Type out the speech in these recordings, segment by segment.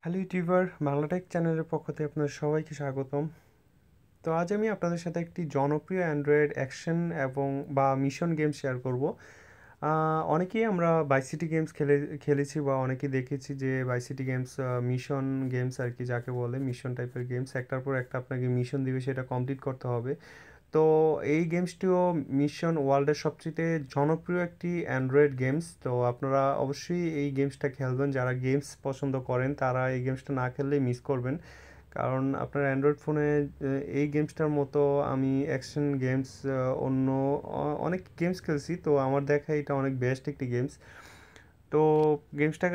Hello YouTuber Bangla Tech চ্যানেলের পক্ষ থেকে আপনাদের সবাইকে স্বাগতম। তো আজ আমি আপনাদের সাথে একটি জনপ্রিয় অ্যান্ড্রয়েড অ্যাকশন এবং মিশন গেম শেয়ার করব। অনেকেই আমরা ভাইস সিটি গেমস খেলেছি বা অনেকেই দেখেছি যে vice city games mission games আর কি, যাকে বলে মিশন টাইপের গেমস। একটার পর একটা আপনাকে মিশন দিবে, সেটা কমপ্লিট করতে হবে। তো এই গেমসটিও মিশন ওয়ার্ল্ডের সবচেয়ে জনপ্রিয় একটি অ্যান্ড্রয়েড গেমস। তো আপনারা অবশ্যই এই গেমসটা খেলবেন। যারা গেমস পছন্দ করেন তারা এই গেমসটা না খেললেই মিস করবেন, কারণ আপনার অ্যান্ড্রয়েড ফোনে এই গেমসটার মতো আমি অ্যাকশন গেমস অন্য অনেক গেমস খেলছি, তো আমার দেখা এটা অনেক বেস্ট একটি গেমস। তো গেমসটা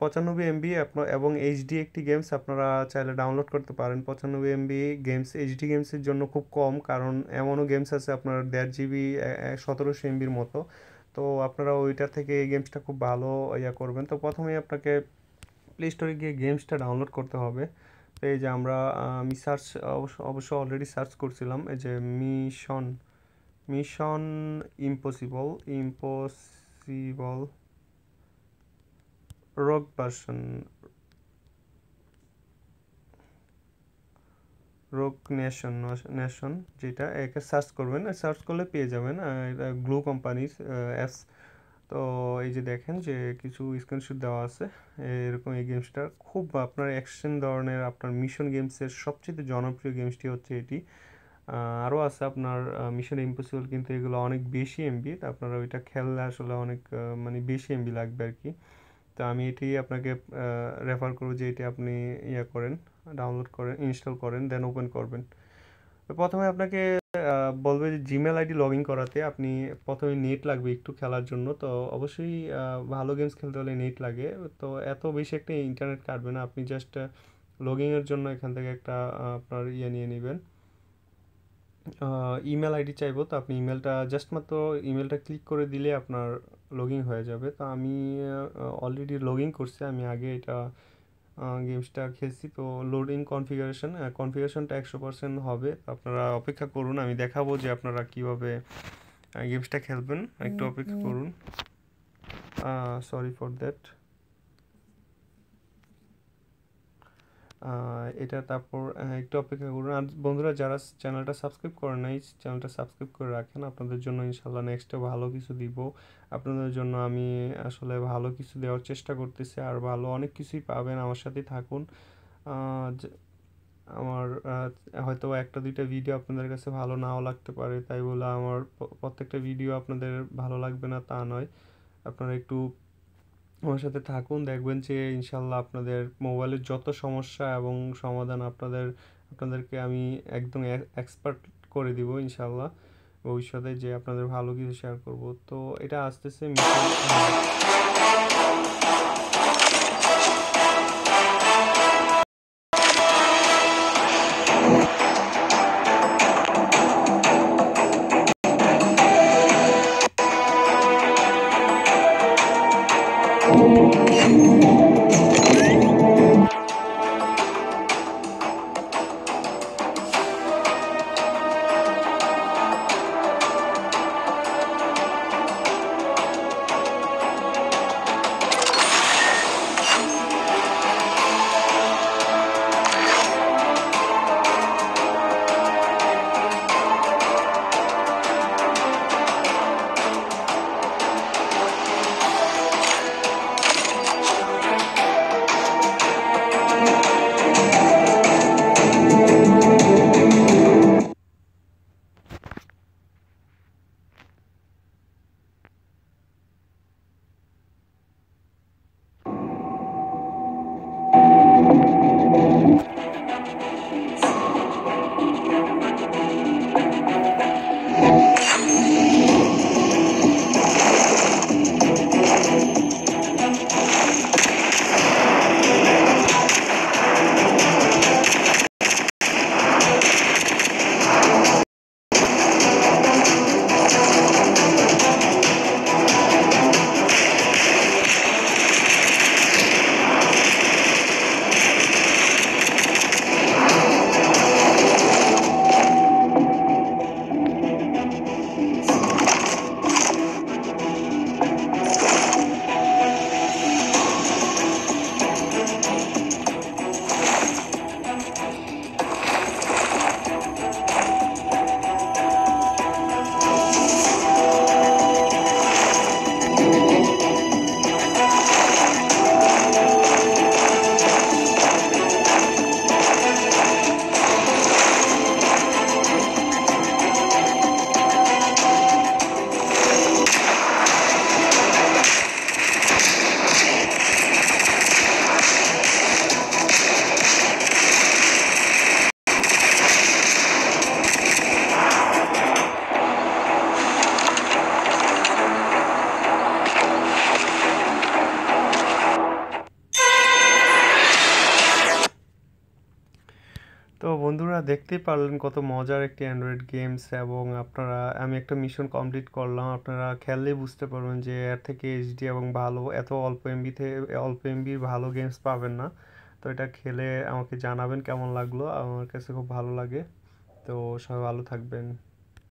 95 MB আপনার এবং এইচডি একটি গেমস। আপনারা চাইলে ডাউনলোড করতে পারেন। 95 MB গেমস এইচডি গেমসের জন্য খুব কম, কারণ এমনও গেমস আছে আপনার 1.5 GB 1700 MBর মতো। তো আপনারা ওইটা থেকে এই গেমসটা খুব ভালো করবেন। তো প্রথমেই আপনাকে প্লে স্টোরে গিয়ে গেমসটা ডাউনলোড করতে হবে। তো এই যে আমি সার্চ অবশ্য অলরেডি সার্চ করছিলাম, এই যে mission mission impossible impossible rock version রোগ নেশন, যেটা একে সার্চ করবেন, সার্চ করলে পেয়ে যাবেন। এটা গ্লু কোম্পানির অ্যাপস। তো এই যে দেখেন যে কিছু স্ক্রিনশট দেওয়া আছে এরকম। এই গেমসটা খুব আপনার অ্যাকশন ধরনের, আপনার মিশন গেমসের সবচেয়ে জনপ্রিয় গেমসটি হচ্ছে এটি। আরও আছে আপনার মিশন ইম্পসিবল, কিন্তু এগুলো অনেক বেশি এমবি। আপনারা ওইটা খেললে আসলে অনেক মানে বেশি এমবি লাগবে আর কি। তো আমি এটি আপনাকে রেফার করবো যে এটি আপনি করেন, ডাউনলোড করেন, ইনস্টল করেন, দেন ওপেন করবেন। তো প্রথমে আপনাকে বলবে যে জিমেল আইডি লগ ইন করাতে আপনি প্রথমে নেট লাগবে একটু খেলার জন্য। তো অবশ্যই ভালো গেমস খেলতে হলে নেট লাগে। তো এত বেশি একটা ইন্টারনেট কাটবে না, আপনি জাস্ট লগ ইনের জন্য এখান থেকে একটা আপনার নিয়ে নেবেন। ইমেল আইডি চাইবো, তো আপনি ইমেলটা জাস্ট মাত্র ইমেলটা ক্লিক করে দিলে আপনার লগ ইন হয়ে যাবে। তো আমি অলরেডি লগ ইন করছি, আমি আগে এটা গেমসটা খেলছি। তো লোডিং কনফিগারেশনটা 100% হবে। আপনারা অপেক্ষা করুন, আমি দেখাবো যে আপনারা কীভাবে গেমসটা খেলবেন। একটু অপেক্ষা করুন, সরি ফর দ্যাট। এটা তারপর একটু অপেক্ষা করুন। আর বন্ধুরা, যারা চ্যানেলটা সাবস্ক্রাইব করেন নাই, চ্যানেলটা সাবস্ক্রাইব করে রাখেন। আপনাদের জন্য ইনশাল্লাহ নেক্সটে ভালো কিছু দিব। আপনাদের জন্য আমি আসলে ভালো কিছু দেওয়ার চেষ্টা করতেছি, আর ভালো অনেক কিছুই পাবেন। আমার সাথেই থাকুন। আমার হয়তো একটা দুইটা ভিডিও আপনাদের কাছে ভালো নাও লাগতে পারে, তাই বলে আমার প্রত্যেকটা ভিডিও আপনাদের ভালো লাগবে না তা নয়। আপনারা একটু আমার সাথে থাকুন, দেখবেন যে ইনশাল্লাহ আপনাদের মোবাইলের যত সমস্যা এবং সমাধান আপনাদেরকে আমি একদম এক্সপার্ট করে দিব ইনশাল্লাহ ভবিষ্যতে, যে আপনাদের ভালো কিছু শেয়ার করব। তো এটা আসতেছে মিশন। তো বন্ধুরা দেখতেই পারলেন কত মজার একটি অ্যান্ড্রয়েড গেমস, এবং আমি একটা মিশন কমপ্লিট করলাম। আপনারা খেললেই বুঝতে পারবেন যে এর থেকে এইচডি এবং ভালো এত অল্প এমবির ভালো গেমস পাবেন না। তো এটা খেলে আমাকে জানাবেন কেমন লাগলো। আমার কাছে খুব ভালো লাগে। তো সবাই ভালো থাকবেন।